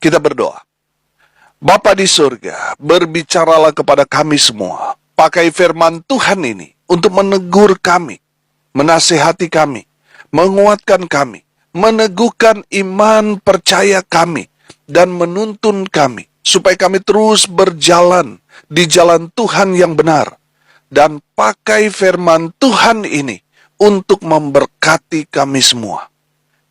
Kita berdoa. Bapa di surga, berbicaralah kepada kami semua. Pakai firman Tuhan ini untuk menegur kami, menasihati kami, menguatkan kami, meneguhkan iman percaya kami, dan menuntun kami, supaya kami terus berjalan di jalan Tuhan yang benar. Dan pakai firman Tuhan ini untuk memberkati kami semua.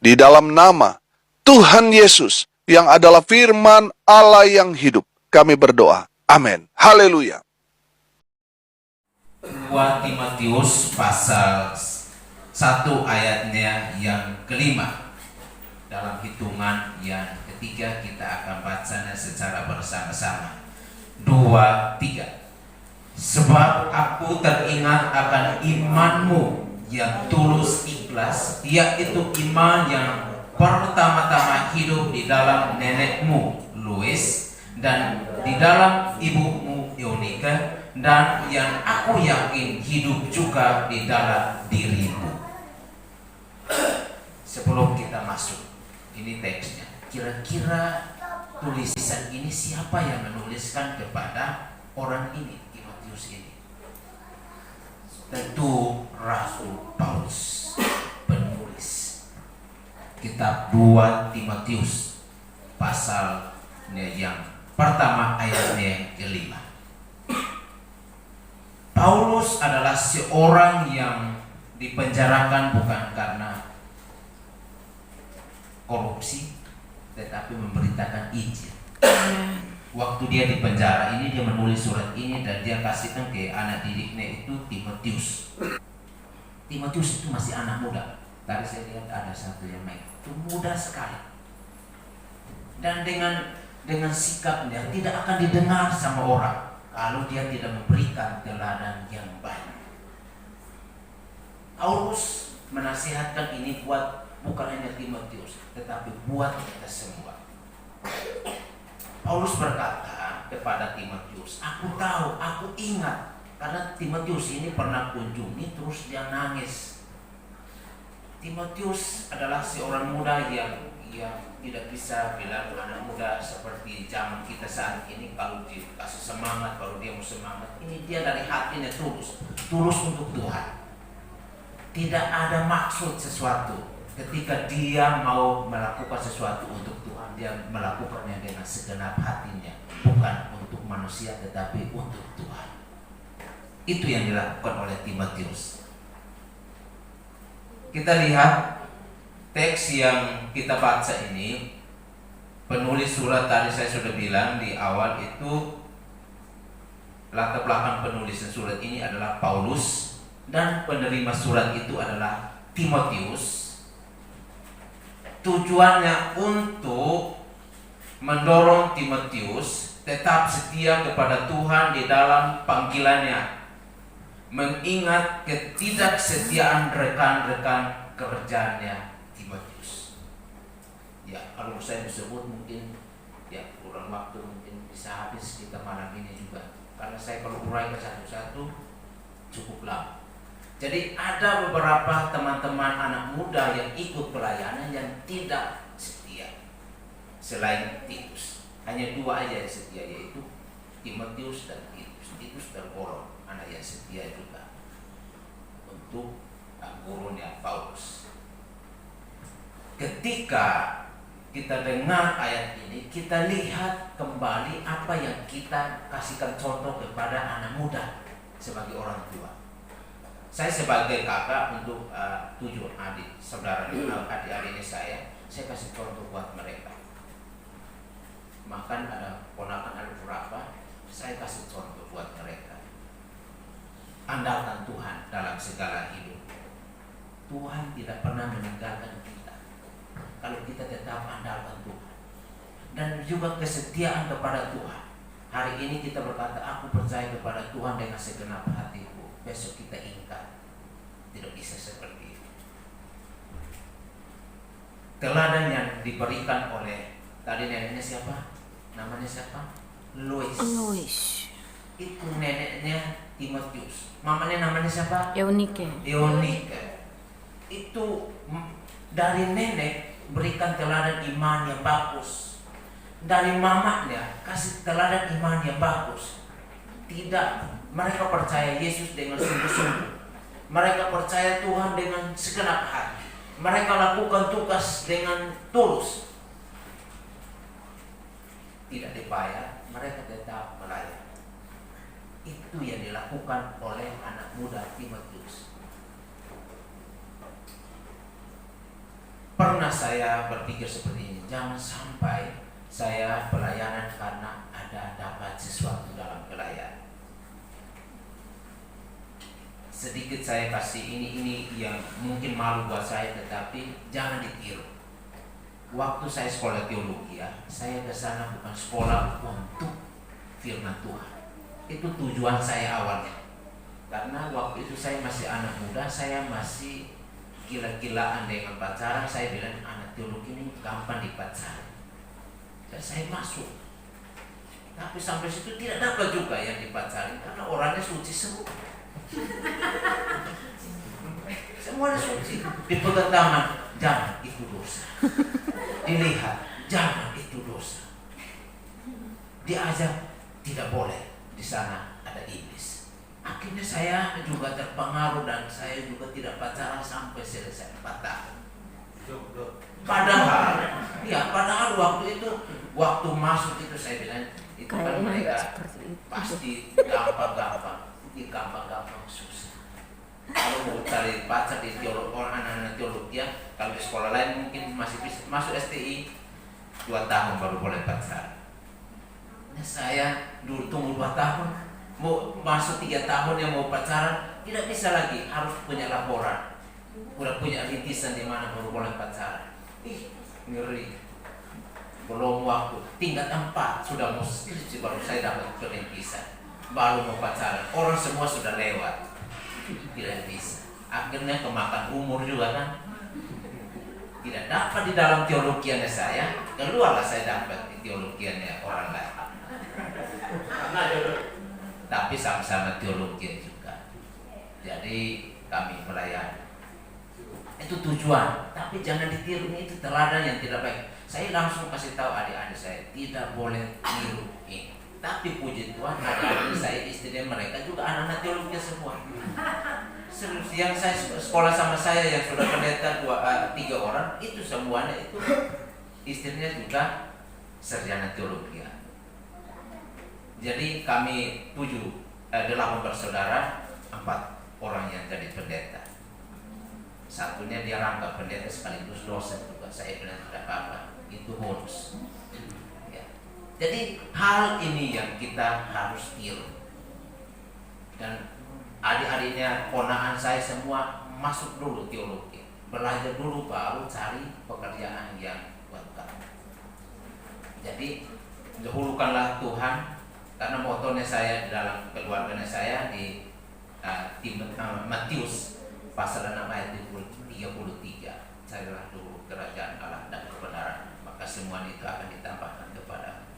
Di dalam nama Tuhan Yesus, yang adalah firman Allah yang hidup, kami berdoa. Amin. Haleluya. 2 Timotius pasal 1 ayatnya yang kelima. Dalam hitungan yang ketiga kita akan bacanya secara bersama-sama. 2, 3. Sebab aku teringat akan imanmu yang tulus ikhlas, yaitu iman yang pertama-tama hidup di dalam nenekmu Lois dan di dalam ibumu Eunika, dan yang aku yakin hidup juga di dalam dirimu. Sebelum kita masuk, ini teksnya. Kira-kira tulisan ini siapa yang menuliskan kepada orang ini, Timotius ini? Tentu Rasul Paulus, penulis kitab 2 Timotius pasal yang pertama ayatnya yang kelima. Paulus adalah seorang yang dipenjarakan bukan karena korupsi, tetapi memberitakan Injil. Waktu dia di penjara ini, dia menulis surat ini dan dia kasihkan ke anak didiknya itu Timotius. Timotius itu masih anak muda. Tadi saya lihat ada satu yang naik, itu muda sekali. Dan dengan sikapnya tidak akan didengar sama orang kalau dia tidak memberikan teladan yang baik. Paulus menasihatkan ini buat bukan hanya Timotius, tetapi buat kita semua. Paulus berkata kepada Timotius, aku tahu, aku ingat, karena Timotius ini pernah kunjungi terus dia nangis. Timotius adalah seorang muda yang tidak bisa bilang anak muda seperti zaman kita saat ini. Kalau dikasih semangat, kalau dia mau semangat, ini dia dari hatinya tulus untuk Tuhan. Tidak ada maksud sesuatu. Ketika dia mau melakukan sesuatu untuk Tuhan, dia melakukannya dengan segenap hatinya, bukan untuk manusia tetapi untuk Tuhan. Itu yang dilakukan oleh Timotius. Kita lihat teks yang kita baca ini. Penulis surat tadi saya sudah bilang di awal itu, latar belakang penulisan surat ini adalah Paulus, dan penerima surat itu adalah Timotius. Tujuannya untuk mendorong Timotius tetap setia kepada Tuhan di dalam panggilannya, mengingat ketidaksetiaan rekan-rekan kerjanya Timotius. Ya, kalau saya disebut mungkin ya kurang waktu, mungkin bisa habis kita malam ini juga, karena saya kalau uraikan satu-satu cukup lama. Jadi ada beberapa teman-teman anak muda yang ikut pelayanan yang tidak setia selain Titus. Hanya dua aja yang setia, yaitu Timotius dan Titus. Titus tergolong anak yang setia juga untuk gurunya Paulus. Ketika kita dengar ayat ini, kita lihat kembali apa yang kita kasihkan contoh kepada anak muda sebagai orang tua. Saya sebagai kakak untuk 7 adik saudara adik-adik saya kasih contoh buat mereka. Makan ada ponakan ada berapa, saya kasih contoh buat mereka. Andalkan Tuhan dalam segala hidup. Tuhan tidak pernah meninggalkan kita kalau kita tetap andalkan Tuhan. Dan juga kesetiaan kepada Tuhan. Hari ini kita berkata, aku percaya kepada Tuhan dengan segenap hatiku. Besok kita ingkar. Tidak bisa seperti itu. teladan yang diberikan oleh tadi neneknya siapa? Namanya siapa? Lois. Itu neneknya Timotius. Mamanya namanya siapa? Eunike. Itu dari nenek berikan teladan iman yang bagus. Dari mamanya kasih teladan iman yang bagus. Tidak, mereka percaya Yesus dengan sungguh-sungguh. Mereka percaya Tuhan dengan segenap hati. Mereka lakukan tugas dengan tulus. Tidak dibayar, mereka tetap melayani. Itu yang dilakukan oleh anak muda Timotius. Pernah saya berpikir seperti ini, jangan sampai saya pelayanan karena ada dapat sesuatu dalam pelayanan. Sedikit saya kasih ini yang mungkin malu buat saya, tetapi jangan ditiru. Waktu saya sekolah teologi saya ke sana bukan sekolah untuk firman Tuhan. Itu tujuan saya awalnya. Karena waktu itu saya masih anak muda, saya masih gila-gilaan dengan pacaran. Saya bilang anak teologi ini gampang dipacaran. Dan saya masuk. Tapi sampai situ tidak dapat juga yang dipacarin karena orangnya suci semua. Semuanya suci. Dipegang tangan, jangan itu dosa. Dilihat, jangan itu dosa. Diajak, tidak boleh. Di sana ada iblis. Akhirnya saya juga terpengaruh dan saya juga tidak pacaran sampai selesai 4 tahun. Padahal waktu itu, waktu masuk itu saya bilang itu kan mereka pasti gampang-gampang susah. Kalau mau cari pacar di teologi, anak-anak teologi kalau di sekolah lain mungkin masih bisa masuk STI 2 tahun baru boleh pacar. Nah, saya dulu tunggu 2 tahun, mau masuk 3 tahun yang mau pacaran tidak bisa lagi, harus punya laporan, udah punya rintisan di mana baru boleh pacaran. Ngeri. Belum waktu tingkat 4 sudah mau skripsi baru saya dapat perintisan, baru mau pacaran, orang semua sudah lewat, tidak bisa. Akhirnya kemakan umur juga kan, tidak dapat di dalam teologiannya saya, keluarlah saya dapat di teologiannya orang lain. Tapi sama-sama teologi juga. Jadi kami melayani. Itu tujuan, tapi jangan ditiru, itu teladan yang tidak baik. Saya langsung kasih tahu adik-adik saya tidak boleh tiru ini. Tapi puji Tuhan, adik-adik saya, istri mereka juga anak-anak teologi semua. Yang saya sekolah sama saya yang sudah pendeta 3 orang itu semuanya itu istrinya juga sarjana teologi. Jadi kami 8 bersaudara, 4 orang yang jadi pendeta. Satunya dia rangkap pendeta sekaligus dosen juga. Saya bilang tidak apa-apa, itu bonus. Ya. Jadi hal ini yang kita harus tiru. Dan adik-adiknya, ponaan saya semua masuk dulu teologi, belajar dulu baru cari pekerjaan yang buat kamu. Jadi dahulukanlah Tuhan, karena motonya saya di dalam keluarganya saya di Matius pasal 6 ayat 33, carilah dulu kerajaan Allah dan kebenaran, maka semua itu akan ditambahkan kepada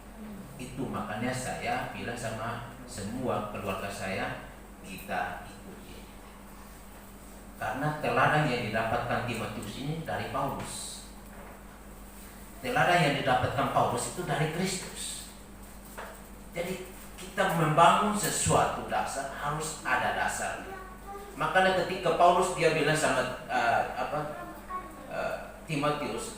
itu. Makanya saya bilang sama semua keluarga saya, kita ikuti, karena teladan yang didapatkan Timotius ini dari Paulus. Teladan yang didapatkan Paulus itu dari Kristus. Jadi kita membangun sesuatu dasar harus ada dasarnya. Makanya ketika Paulus dia bilang sama Timotius,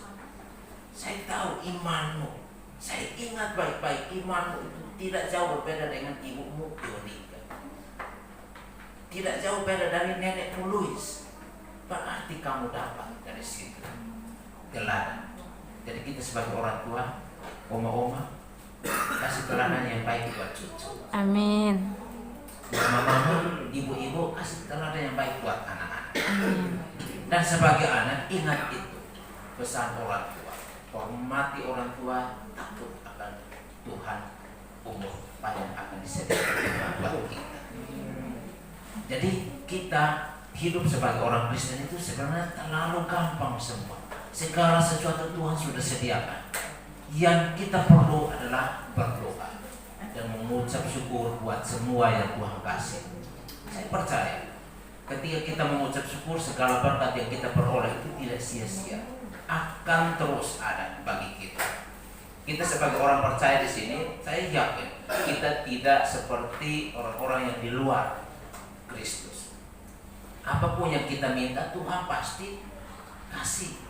saya tahu imanmu, saya ingat baik-baik imanmu itu tidak jauh berbeda dengan ibumu Eunike, tidak jauh beda dari nenekmu Lois. Berarti kamu dapat dari situ teladan. Jadi kita sebagai orang tua, oma-oma, kasih teladan yang baik buat cucu. Amin. Mama-mama, ibu-ibu, kasih teladan yang baik buat anak-anak. Dan sebagai anak, ingat itu pesan orang tua. Hormati orang tua, takut akan Tuhan, umur panjang akan disediakan buat kita. Jadi kita hidup sebagai orang Kristen itu sebenarnya terlalu gampang semua. Segala sesuatu Tuhan sudah sediakan. Yang kita perlu adalah berdoa dan mengucap syukur buat semua yang Tuhan kasih. Saya percaya ketika kita mengucap syukur, segala berkat yang kita peroleh itu tidak sia-sia, akan terus ada bagi kita. Kita sebagai orang percaya di sini, saya yakin kita tidak seperti orang-orang yang di luar Kristus. Apapun yang kita minta, Tuhan pasti kasih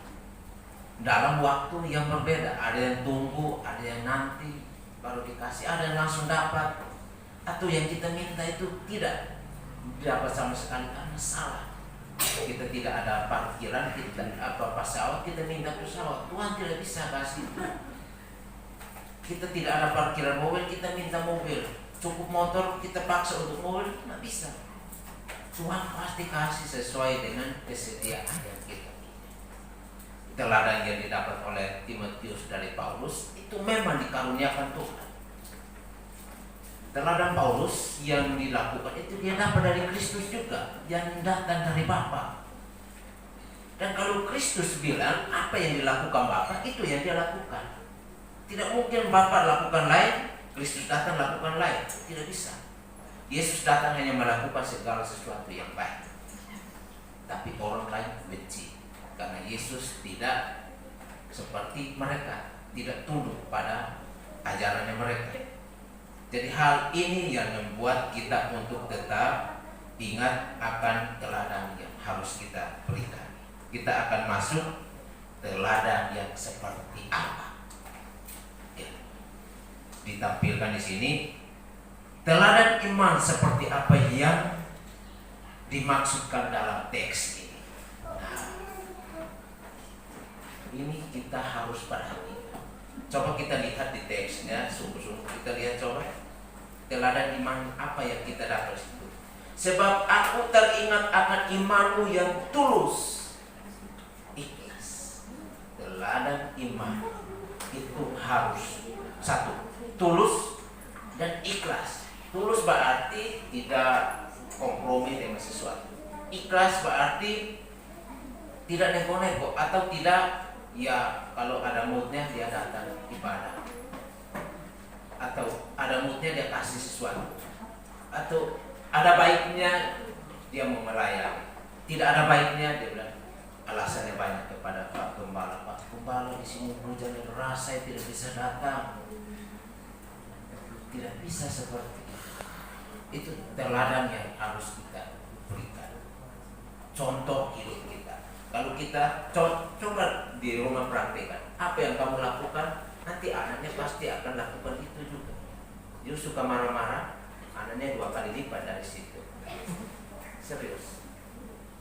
dalam waktu yang berbeda. Ada yang tunggu, ada yang nanti baru dikasih, ada yang langsung dapat, atau yang kita minta itu tidak dapat sama sekali karena salah. Kita tidak ada parkiran, kita apa pesawat, kita minta pesawat, Tuhan tidak bisa kasih. Kita tidak ada parkiran mobil, kita minta mobil. Cukup motor, kita paksa untuk mobil, nggak bisa. Tuhan pasti kasih sesuai dengan kesediaan yang kita. Teladan yang didapat oleh Timotius dari Paulus itu memang dikaruniakan Tuhan. Teladan Paulus yang dilakukan itu dia dapat dari Kristus juga, yang datang dari Bapa. Dan kalau Kristus bilang apa yang dilakukan Bapa, itu yang dia lakukan. Tidak mungkin Bapa lakukan lain, Kristus datang lakukan lain. Tidak bisa. Yesus datang hanya melakukan segala sesuatu yang baik, tapi orang lain benci. Karena Yesus tidak seperti mereka, tidak tunduk pada ajarannya mereka. Jadi hal ini yang membuat kita untuk tetap ingat akan teladan yang harus kita berikan. Kita akan masuk teladan yang seperti apa. Ya. Ditampilkan di sini teladan iman seperti apa yang dimaksudkan dalam teks ini. Ini kita harus perhatikan. Coba kita lihat di teksnya, sungguh-sungguh kita lihat coba teladan iman apa yang kita dapat itu. Sebab aku teringat akan imanmu yang tulus, ikhlas. Teladan iman itu harus satu, tulus dan ikhlas. Tulus berarti tidak kompromi dengan sesuatu. Ikhlas berarti tidak neko-neko atau tidak. Ya, kalau ada moodnya dia datang ibadah, atau ada moodnya dia kasih sesuatu, atau ada baiknya dia mau melayani, tidak ada baiknya dia bilang alasannya banyak kepada Pak Gembala. Pak Gembala di sini hujan deras, saya tidak bisa datang. Tidak bisa seperti itu. Itu teladan yang harus kita berikan. Contoh hidup kita. Kalau kita coba di rumah praktekkan, apa yang kamu lakukan, nanti anaknya pasti akan lakukan itu juga. You suka marah-marah, anaknya 2 kali lipat dari situ. Serius.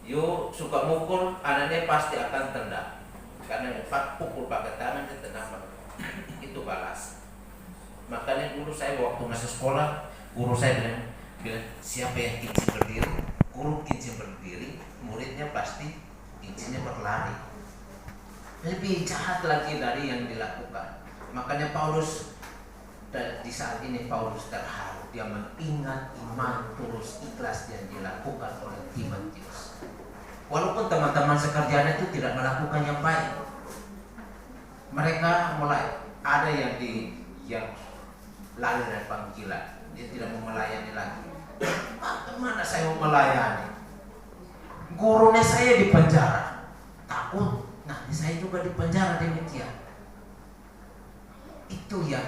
You suka mukul, anaknya pasti akan tendang. Karena pukul pakai tangan, dia tendang. Itu balas. Makanya dulu saya waktu masih sekolah, guru saya bilang siapa yang kincing berdiri, guru kincing berdiri, muridnya pasti kincingnya berlari. Lebih jahat lagi dari yang dilakukan. Makanya Paulus di saat ini Paulus terharu. Dia mengingat iman tulus ikhlas yang dilakukan oleh Timotius. Walaupun teman-teman sekerjanya itu tidak melakukan yang baik, mereka mulai ada yang lari dari panggilan. Dia tidak mau melayani lagi. Kemana saya mau melayani? Gurunya saya di penjara, takut nanti saya juga di penjara demikian. Itu yang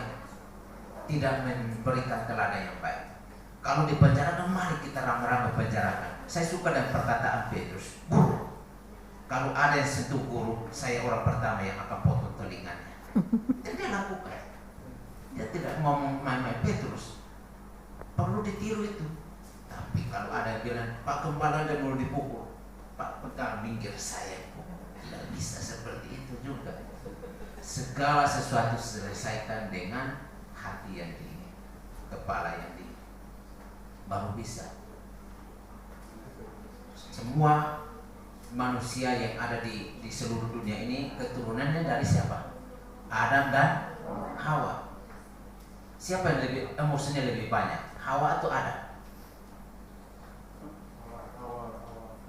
tidak memberikan teladan yang baik. Kalau di penjara, kan mari kita ramai-ramai penjarakan. Saya suka dengan perkataan Petrus, guru, kalau ada yang sentuh guru, saya orang pertama yang akan potong telinganya. Dan dia lakukan. Dia tidak ngomong main-main. Petrus perlu ditiru itu. Tapi kalau ada yang bilang Pak Gembala dia mau dipukul, Pak pegang minggir saya, tidak bisa seperti itu juga. Segala sesuatu selesaikan dengan hati yang dingin, kepala yang dingin, baru bisa. Semua manusia yang ada di seluruh dunia ini keturunannya dari siapa? Adam dan Hawa. Siapa yang lebih emosinya lebih banyak? Hawa atau Adam?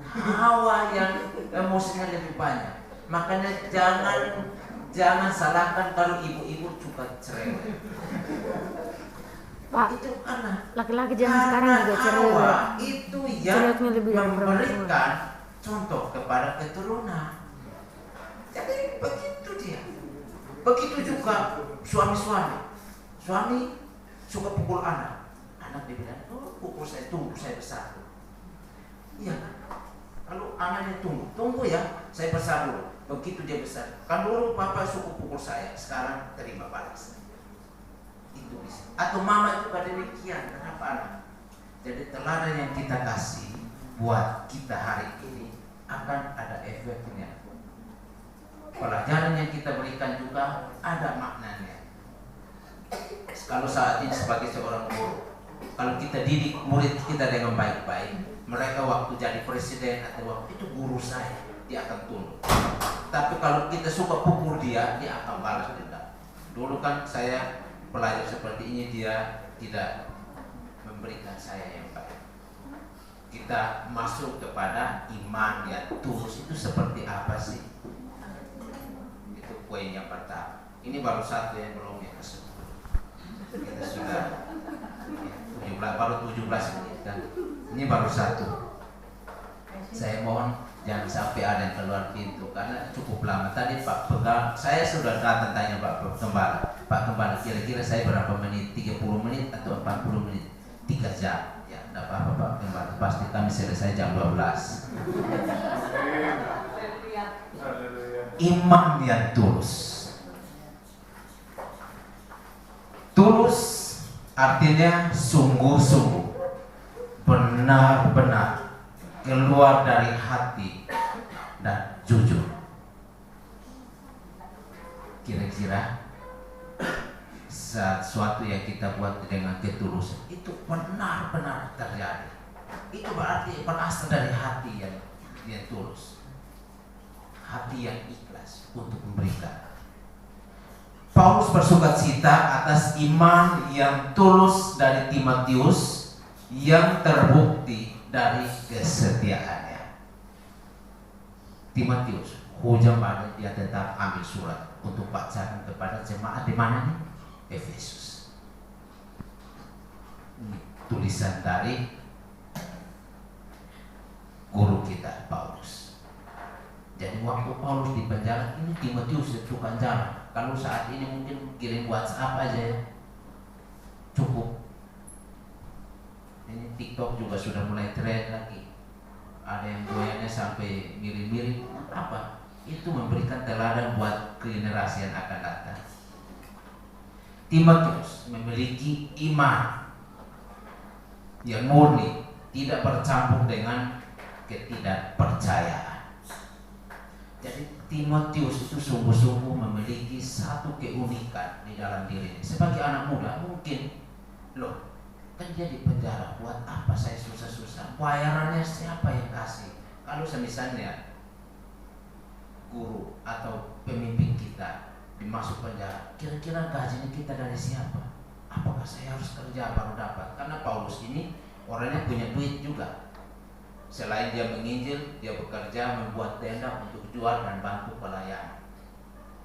Hawa yang emosinya lebih banyak. Makanya jangan salahkan kalau ibu-ibu suka cerewet. Pak, Itu anak. laki-laki zaman sekarang juga cerewet. Awak itu yang Cerewetnya lebih dari memberikan contoh kepada keturunan. Jadi begitu dia. Begitu juga suami-suami. Suami suka pukul anak. Anak dia bilang, oh pukul saya, tunggu saya besar. Iya kan? Kalau anaknya tunggu ya, saya besar dulu. Begitu dia besar. Kan dulu papa suka pukul saya, sekarang terima balas. Itu bisa. Atau mama juga demikian. Kenapa anak? Jadi teladan yang kita kasih buat kita hari ini akan ada efeknya. Pelajaran yang kita berikan juga ada maknanya. Kalau saat ini sebagai seorang guru, kalau kita didik murid kita dengan baik-baik, mereka waktu jadi presiden atau waktu itu guru saya, dia akan tunduk. Tapi kalau kita suka pukul dia akan balas dendam. Dulu kan saya pelajar seperti ini, dia tidak memberikan saya yang baik. Kita masuk kepada iman yang tulus itu seperti apa sih? Itu poin yang pertama. Ini baru satu yang belum yang ke-10. Kita sudah baru 17 menit kan. Ini baru satu. Saya mohon jangan sampai ada yang keluar pintu karena cukup lama. Tadi Pak Pegang, saya sudah datang tanya Pak Gembala. Pak Gembala, kira-kira saya berapa menit? 30 menit atau 40 menit? 3 jam. Ya, tidak apa-apa Pak Gembala. Pasti kami selesai jam 12. Iman yang tulus. Tulus artinya sungguh-sungguh, benar-benar keluar dari hati dan jujur. Kira-kira sesuatu yang kita buat dengan ketulusan itu benar-benar terjadi. Itu berarti berasal dari hati yang tulus, hati yang ikhlas untuk memberikan. Paulus bersukacita atas iman yang tulus dari Timotius yang terbukti dari kesetiaannya. Timotius, hujan badai dia tetap ambil surat untuk bacakan kepada jemaat di mana nih? Efesus. Tulisan dari guru kita Paulus. Jadi waktu Paulus di penjara ini Timotius tukang jalan. Kalau saat ini mungkin kirim WhatsApp aja ya, cukup. Ini TikTok juga sudah mulai tren lagi. Ada yang goyangnya sampai mirip-mirip. Apa? Itu memberikan teladan buat generasi yang akan datang. Timotius memiliki iman yang murni, tidak bercampur dengan ketidakpercayaan. Jadi Timotius itu sungguh-sungguh memiliki satu keunikan di dalam dirinya. Sebagai anak muda mungkin, loh, kan dia di penjara, buat apa saya susah-susah? Bayarannya siapa yang kasih? Kalau misalnya guru atau pemimpin kita dimasuk penjara, kira-kira gajinya kita dari siapa? Apakah saya harus kerja baru dapat? Karena Paulus ini orangnya punya duit juga. Selain dia menginjil, dia bekerja membuat tenda untuk jual dan bantu pelayan.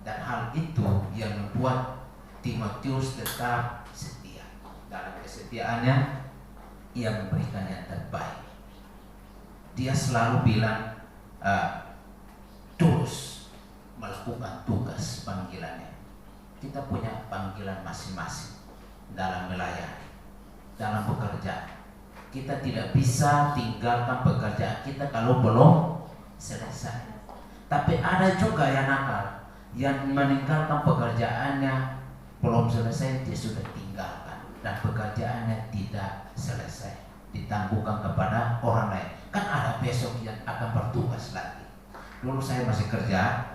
Dan hal itu yang membuat Timotius tetap setia. Dalam kesetiaannya, ia memberikan yang terbaik. Dia selalu bilang tulus melakukan tugas panggilannya. Kita punya panggilan masing-masing dalam melayani, dalam bekerja. Kita tidak bisa tinggalkan pekerjaan kita kalau belum selesai. Tapi ada juga yang nakal, yang meninggalkan pekerjaannya belum selesai, dia sudah tinggalkan dan pekerjaannya tidak selesai, ditangguhkan kepada orang lain. Kan ada besok yang akan bertugas lagi. Dulu saya masih kerja,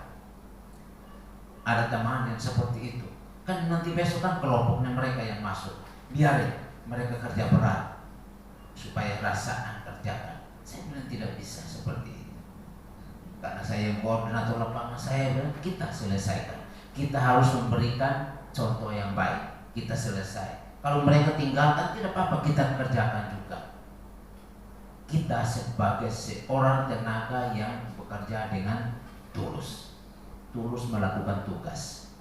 ada teman yang seperti itu. Kan nanti besok kan kelompoknya mereka yang masuk, biarin mereka kerja berat supaya rasa kerjakan. Saya bilang tidak bisa seperti itu, karena saya yang koordinator lapangan. Saya bilang kita selesaikan. Kita harus memberikan contoh yang baik. Kita selesai. Kalau mereka tinggalkan tidak apa-apa, kita kerjakan juga. Kita sebagai seorang tenaga yang bekerja dengan tulus. tulus melakukan tugas.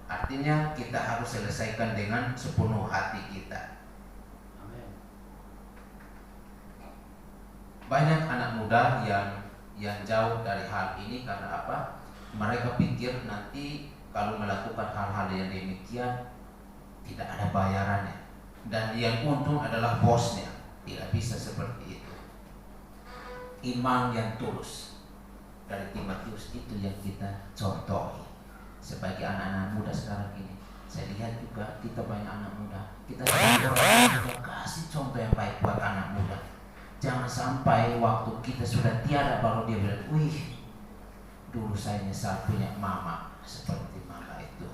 Artinya kita harus selesaikan dengan sepenuh hati kita. Banyak anak muda yang jauh dari hal ini karena apa? Mereka pikir nanti kalau melakukan hal-hal yang demikian tidak ada bayarannya, dan yang untung adalah bosnya. Tidak bisa seperti itu. Iman yang tulus dari Timotius itu yang kita contohi sebagai anak-anak muda sekarang ini. Saya lihat juga kita banyak anak muda, kita kasih contoh yang baik buat anak muda. Jangan sampai waktu kita sudah tiada baru dia bilang, wih, dulu saya nyesal punya mama seperti mama itu.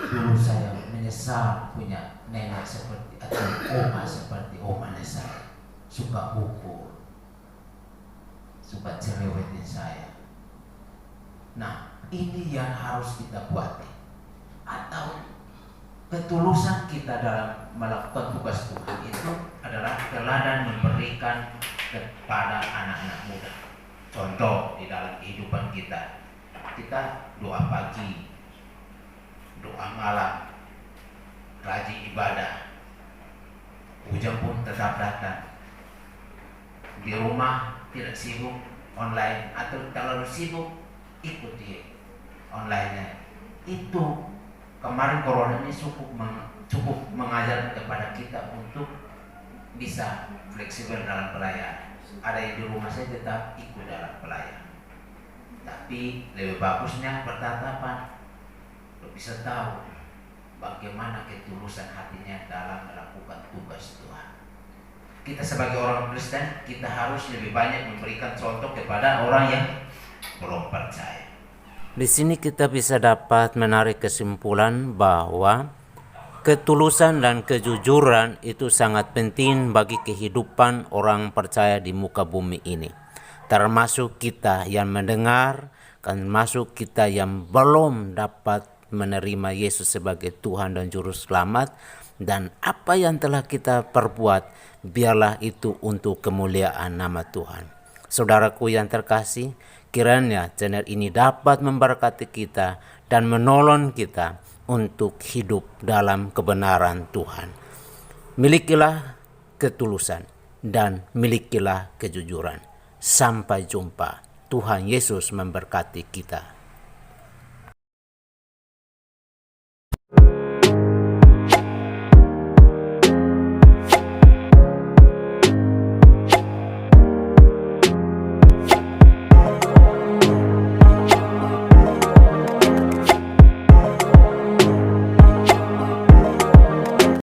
Dulu saya menyesal punya nenek seperti atau oma seperti omanya saya. Suka pukul, suka cerewetin saya. Nah, ini yang harus kita buat. Atau ketulusan kita dalam melakukan tugas Tuhan itu adalah teladan memberikan kepada anak-anak muda. Contoh di dalam kehidupan kita doa pagi, doa malam, rajin ibadah, hujan pun tetap datang. Di rumah tidak sibuk online, atau kalau sibuk ikuti online-nya. Itu kemarin corona ini cukup mengajar kepada kita untuk bisa fleksibel dalam pelayanan. Ada yang di rumah saya tetap ikut dalam pelayanan, tapi lebih bagusnya bertatapan, bisa tahu bagaimana ketulusan hatinya dalam melakukan tugas Tuhan. Kita sebagai orang Kristen, kita harus lebih banyak memberikan contoh kepada orang yang belum percaya. Di sini kita bisa dapat menarik kesimpulan bahwa ketulusan dan kejujuran itu sangat penting bagi kehidupan orang percaya di muka bumi ini. Termasuk kita yang mendengar, termasuk kita yang belum dapat menerima Yesus sebagai Tuhan dan Juru Selamat. Dan apa yang telah kita perbuat, biarlah itu untuk kemuliaan nama Tuhan. Saudaraku yang terkasih, kiranya channel ini dapat memberkati kita dan menolong kita untuk hidup dalam kebenaran Tuhan. Milikilah ketulusan dan milikilah kejujuran. Sampai jumpa. Tuhan Yesus memberkati kita.